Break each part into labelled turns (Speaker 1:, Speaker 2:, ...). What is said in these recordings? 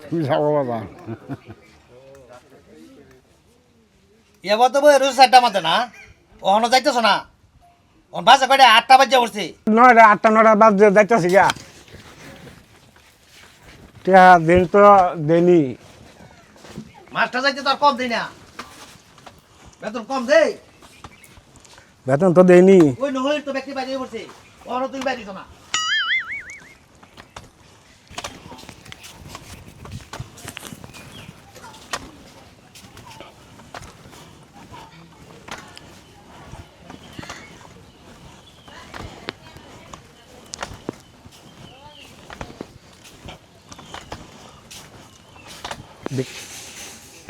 Speaker 1: তুমি যাবো বাবা
Speaker 2: এবার তো বই রোজ 4টা মাঝে না ওখানে যাইতেছ না ওন বাসে কয়টা 8টা বাজে উঠছে
Speaker 1: 9টা 8টা 9টা বাজে যাইতেছি গা টিয়া দিন তো দেনি
Speaker 2: মাস্টার যাইতে তো আর কম দেই না বেতন কম দেই
Speaker 1: বেতন তো দেনি
Speaker 2: ওই নহলে তো ব্যক্তি বাইরে পড়ছে ওখানে তুমি বাইরে না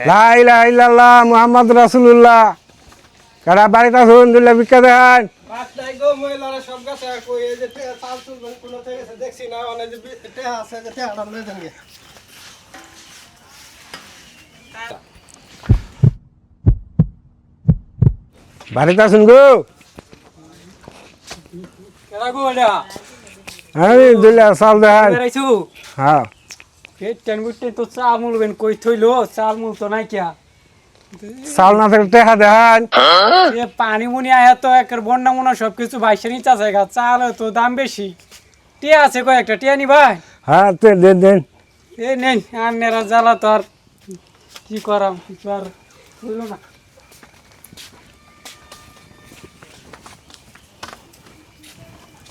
Speaker 1: লা ইলাহা ইল্লাল্লাহ মুহাম্মদ রাসূলুল্লাহ কারা বাড়িতে আছেন দুলা ভিক্ষা দেন
Speaker 3: পাঁচটাই গো মহিলারা সব গাছে কই এই যে চাল চুল কোনো থেকে দেখছি না অনেক যে টেহা আছে যে টেহাটা লয়ে যান গে
Speaker 1: বাড়িতে আছেন গো
Speaker 4: কেডা গো এটা
Speaker 1: আমি দুলা চাল দেন
Speaker 4: বেরাইছু
Speaker 1: হ্যাঁ
Speaker 4: পেটেন গুটে তো চাল মুলবেন কই থইলো চাল মুল তো নাই কিয়া
Speaker 1: চাল না থাকলে টেহা দেন
Speaker 4: এ পানি মুনি আয়া তো একের বন্যা মুনা সবকিছু বাইশে নিচা জায়গা চাল তো দাম বেশি টিয়া আছে কয়েকটা টিয়া নি ভাই
Speaker 1: হ্যাঁ তো দেন দেন
Speaker 4: এ নেই আন্নেরা জ্বালা তো আর কি করাম কিছু আর হইল না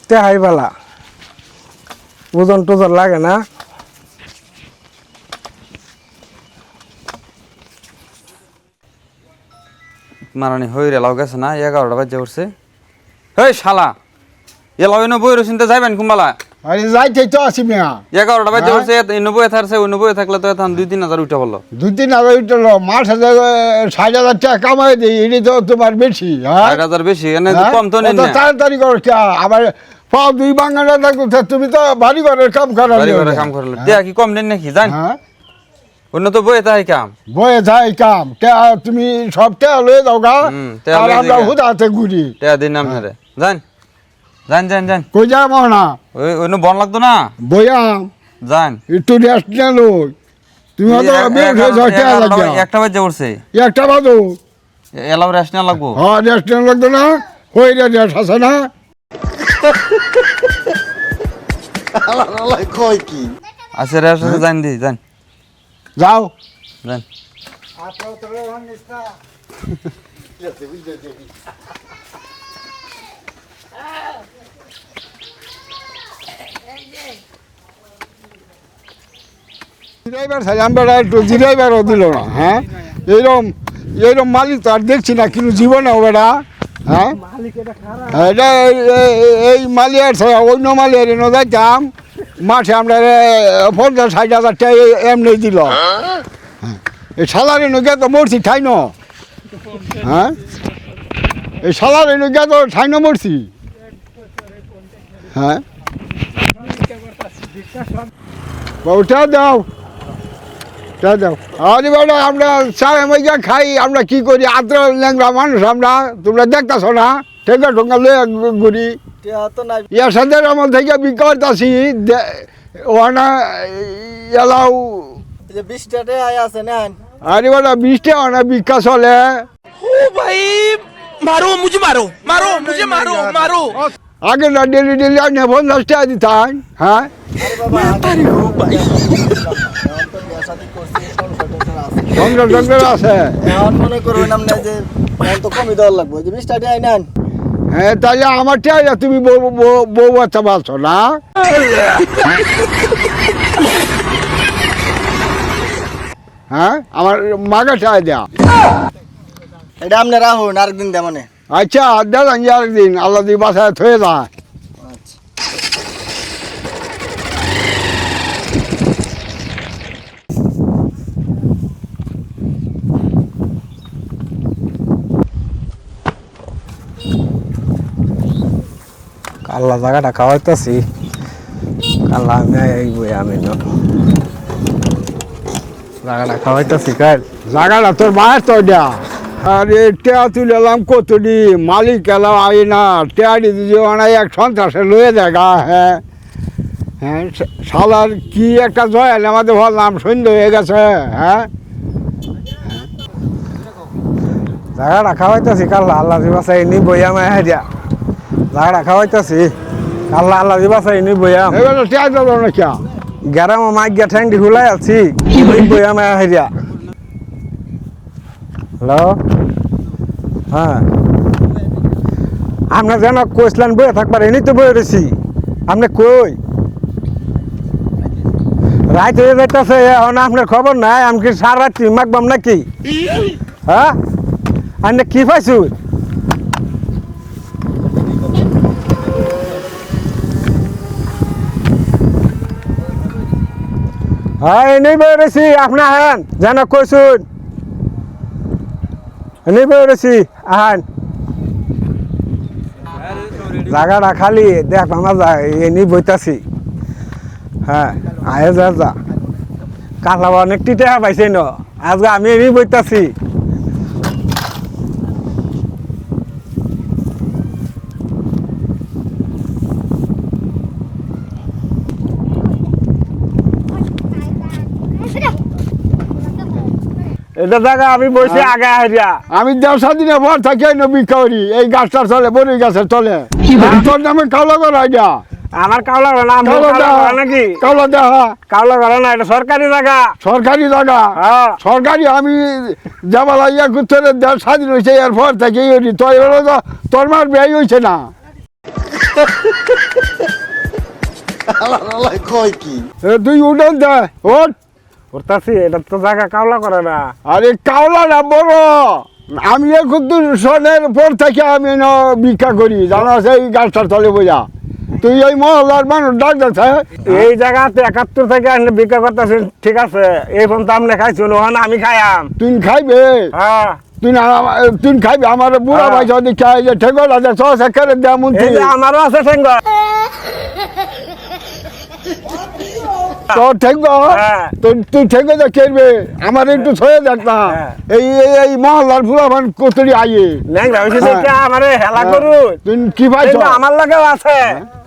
Speaker 1: টেহাই বালা ওজন টোজন লাগে না
Speaker 5: মারানি হইরে লাউ গেছে না 11টা বাজে উঠছে হেই শালা এ লাউ এনে বই রসিনতে যাইবেন কুম্বালা
Speaker 1: আরে যাইতে তো আসি মিয়া
Speaker 5: 11টা বাজে উঠছে এনে বই থাকছে ওই বই থাকলে তো এখন 2-3 হাজার উঠা বললো
Speaker 1: 2-3 হাজার উঠলো মাস 60,000 টাকা কামাই দিই এটি তো তোমার বেশি হ্যাঁ
Speaker 5: 60,000 বেশি এনে তো কম তো নেই না
Speaker 1: তাড়াতাড়ি করো কে আবার পাও 2 বাঙালি থাকতো তুমি তো বাড়ি ঘরের কাম করা
Speaker 5: বাড়ি ঘরে কাম করলে দেয়া কি কম নেন নাকি জান
Speaker 1: হ্যাঁ
Speaker 5: অন্য তো বই তাই কাম
Speaker 1: বয়ে যায় কাম কে তুমি সব টাকা লয়ে যাও গা
Speaker 5: টাকা
Speaker 1: আর
Speaker 5: লয়ে
Speaker 1: আমরা
Speaker 5: যাই গা।
Speaker 1: হুদাতে ঘুরি
Speaker 5: টেয়া দিন নাম ধরে জান জান জান জান
Speaker 1: কই যাবো না
Speaker 5: ওই অন্য বন লাগতো না
Speaker 1: বয়াম
Speaker 5: জান
Speaker 1: একটু রেস্ট নিল তুমি হয়তো বের হয়ে যাও টাকা লাগিয়া
Speaker 5: 1টা বাজে উঠছে
Speaker 1: একটা বাজো
Speaker 5: এলাও রেস্ট না লাগবো
Speaker 1: হ্যাঁ রেস্ট নিয়ে লাগতো না হয়ে রেস্ট আছে না
Speaker 2: কই কি
Speaker 5: আছে রেস্ট আছে জান দি জান
Speaker 1: যাও
Speaker 5: জান
Speaker 1: জিরাইবার সাজাম বেড়া একটু জিরাইবারও দিল না হ্যাঁ এইরকম এইরকম মালিক তো আর দেখছি না কিন্তু জীবনে বেড়া হ্যাঁ এটা এই মালিয়ার ছাড়া অন্য মালিয়ার এনে যাইতাম মাঠে আমরা 50-60 হাজার টাকা এমনি দিল হ্যাঁ এই সালারি নুকে তো মরছি ঠাই ন হ্যাঁ এই সালারি নুকে তো ঠাই ন মরছি হ্যাঁ ওটা দাও তা দাও আরে বেটা আমরা চাই মাইয়া খাই আমরা কি করি আদ্র ল্যাংরা মানুষ আমরা তোমরা দেখতেছ না ঠেকা ঠোঙ্গা লয়ে ঘুরি
Speaker 3: টেহা তো নাই
Speaker 1: ইয়ার সাথে আমার থেকে বিকট আছি ওনা এলাও
Speaker 3: এই যে 20টা টেহা আছে নেন
Speaker 1: আরে বেটা 20 টাকা না বিকা চলে আগে না ডেলি ডেলি আনে 50 টাকা দিতাম হ্যাঁ সংসার সংসার আছে
Speaker 3: এখন মনে করবেন আপনি যে এখন তো কমই দেওয়ার লাগবে যে 20টা টেহাই নেন
Speaker 1: হ্যাঁ তাহলে আমার টাকা তুমি বউ বাচ্চা পাচ্ছ না হ্যাঁ আমার মাকে টাকা দেয়া
Speaker 3: এটা আপনি রাখুন আরেকদিন দে মানে
Speaker 1: আচ্ছা দাদা আরেকদিন আল্লাহ দিয়ে বাসায় থয়ে যায় কাল্লা জায়গাটা খাওয়াইতেছি কাল্লা আমি আইবই আমি না জায়গাটা খাওয়াইতেছি কাল জায়গাটা তোর মায়ের তো দেয়া আরে টেয়া তুলেলাম কতটি মালিক এলাম আই না টেয়ারি দিয়ে অনেক এক সন্ত্রাসে লয়ে দেখা হ্যাঁ হ্যাঁ শালার কি একটা জয়াল আমাদের ভাবলাম সন্ধ্যে হয়ে গেছে হ্যাঁ
Speaker 3: জায়গাটা খাওয়াইতেছি কাল্লা আল্লাহ দিবাসাই নি বইয়াম দিয়া জায়গাটা খাওয়াইতেছি কাল্লা আল্লাহ দিবাসাই নি বইয়াম
Speaker 1: এবার টেয়া দিল না কে
Speaker 3: গ্যারাম মাইগিয়া ঠ্যাংটি খুলাই আছি বইয়াম দিয়া। হ্যালো হ্যাঁ আপনার যেন কইসলেন বইয়ে থাকবার এনি তো বয়ে রয়েছি আপনি কই রাত হয়ে যাইতেছে এখন আপনার খবর নাই আমি কি সারা রাত্রি মাগবাম নাকি হ্যাঁ আপনি কি পাইছু হ্যাঁ এনেই বয়ে রয়েছি আপনি আহেন যেন কইসুন এনেই বয়ে রয়েছি আহেন জায়গাটা খালি দেখ আমার এনি বইতাছি হ্যাঁ আয়ে যা যা কাঁচা অনেক টিটা পাইছে ন আজকে আমি এনি বইতাছি এটা জায়গা আমি বসে আগে হারিয়া
Speaker 1: আমি 10 দিনে ভর থাকি ভিক্ষা করি এই গাছটার চলে বড়ই গাছের চলে তোর নামে কাউলা করা এটা
Speaker 3: আমার কাউলা ঘর না
Speaker 1: কাউলা দেখা
Speaker 3: নাকি
Speaker 1: কাউলা দেখা
Speaker 3: কাউলা ঘর না এটা সরকারি জায়গা
Speaker 1: সরকারি জায়গা
Speaker 3: হ্যাঁ
Speaker 1: সরকারি আমি যাবালা ইয়া করতে স্বাধীন হয়েছে এরপর থেকে তোর মার ব্যয় হয়েছে না তুই উঠেন দে ওঠ
Speaker 3: করতাছি এটা তো জায়গা কাউলা করে না
Speaker 1: আরে কাউলা না বড় আমি এখন সনের পর থেকে আমি ভিক্ষা করি জানা এই গাছটার তলে বোঝা তুই এই মহল্লার মানুষ ডাক্তার
Speaker 3: এই জায়গাতে 71 থেকে আসলে ভিক্ষা করতেছেন ঠিক আছে এই ফোন তো আপনি খাইছেন ওখানে আমি খাইয়াম
Speaker 1: তুই খাইবে
Speaker 3: হ্যাঁ
Speaker 1: তুই খাইবে আমার বুড়া ভাই যদি খাই যে ঠেকল আছে সহসা করে দেয় মন
Speaker 3: এই যে আমারও আছে ঠেঙ্গ
Speaker 1: তোর ঠেকব
Speaker 3: হ্যাঁ।
Speaker 1: তুই ঠেকে যা কেরবে আমার একটু ছয়ে দেখ না
Speaker 3: হ্যাঁ।
Speaker 1: এই মহল্লার বুড়া ভাই কতরি আইয়ে
Speaker 3: নেংরা হইছে
Speaker 1: হ্যাঁ।
Speaker 3: দেখে আমারে হেলা করুন
Speaker 1: তুই কি পাইছ
Speaker 3: আমার লাগেও আছে